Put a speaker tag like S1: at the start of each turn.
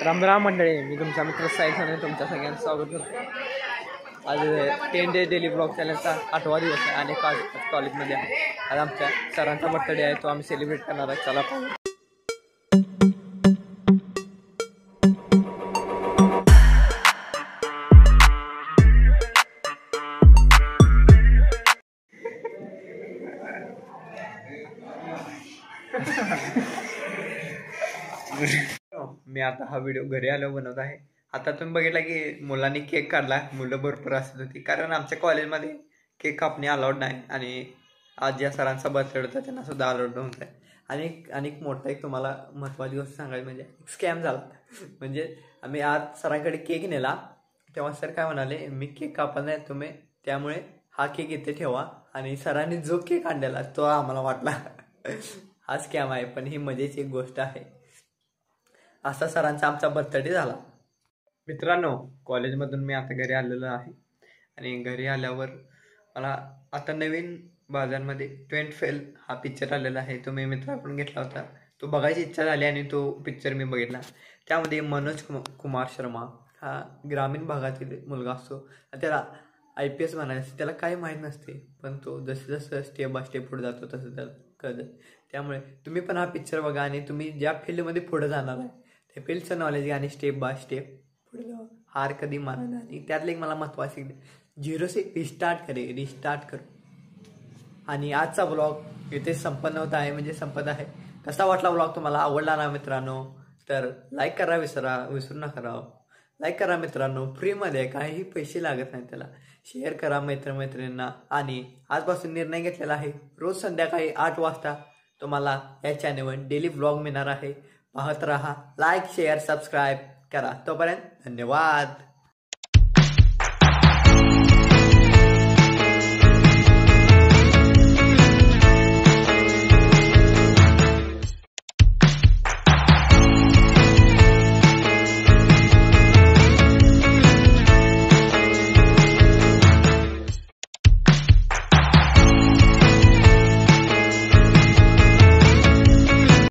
S1: रामराम मंडळी, मी तुमचा मित्र साहेब तुमच्या सगळ्यांचं स्वागत करतो। आज 10 डे डेली ब्लॉग चॅनलचा 8वा दिवस आहे आणि कॉलेजमध्ये आहे। आज आमच्या सरांचा बर्थडे आहे, तो आम्ही सेलिब्रेट करणार आहे। चला पाहू। मी आता हा व्हिडिओ घरी आलो बनवत आहे। आता तुम्ही बघितला की मुलांनी केक काढला, मुलं भरपूर असत होती कारण आमच्या कॉलेजमध्ये केक कापणे अलाउड नाही आणि आज ज्या सरांचा बर्थडे होता त्यांना सुद्धा अलाउड नव्हतं। आणि मोठा एक तुम्हाला महत्त्वाची गोष्ट सांगायची म्हणजे स्कॅम झाला। म्हणजे आम्ही आज सरांकडे केक नेला तेव्हा सर काय म्हणाले, मी केक कापला नाही तुम्ही, त्यामुळे हा केक इथे ठेवा। आणि सरांनी जो केक आणलेला तो आम्हाला वाटला हा स्कॅम आहे, पण ही मजेची एक गोष्ट आहे। असा सरांचा आमचा बर्थडे झाला। मित्रांनो, कॉलेजमधून मी आता घरी आलेलो आहे आणि घरी आल्यावर मला आता नवीन बाजारमध्ये 20 फेल हा पिक्चर आलेला आहे, तो मी मित्राकडून घेतला होता। तो बघायची इच्छा झाली आणि तो पिक्चर मी बघितला। त्यामध्ये मनोज कुमार शर्मा हा ग्रामीण भागातील मुलगा असतो, त्याला IPS म्हणायचं त्याला काही माहीत नसते, पण तो जसं जसं स्टेप बाय स्टेप पुढे जातो तसं त्याला कळतं। त्यामुळे तुम्ही पण हा पिक्चर बघा आणि तुम्ही ज्या फील्डमध्ये पुढे जाणार आहे त्या फील्डचं नॉलेज घ्या आणि स्टेप बाय स्टेप पुढे जाऊ। हार कधी माना नाही। आणि त्यातलं एक मला महत्त्वाचं झिरो से रिस्टार्ट करू। आणि आजचा ब्लॉग इथे संपत आहे। कसा वाटला ब्लॉग तुम्हाला? आवडला ना मित्रांनो? तर लाईक करा, विसरू नका लाईक करा मित्रांनो, फ्रीमध्ये, काही पैसे लागत नाही त्याला। शेअर करा मैत्रिणींना। आणि आजपासून निर्णय घेतलेला आहे, रोज संध्याकाळी 8 वाजता तुम्हाला या चॅनलवर डेली ब्लॉग मिळणार आहे। पाहत रहा, लाईक शेअर सबस्क्राईब करा। तोपर्यंत धन्यवाद।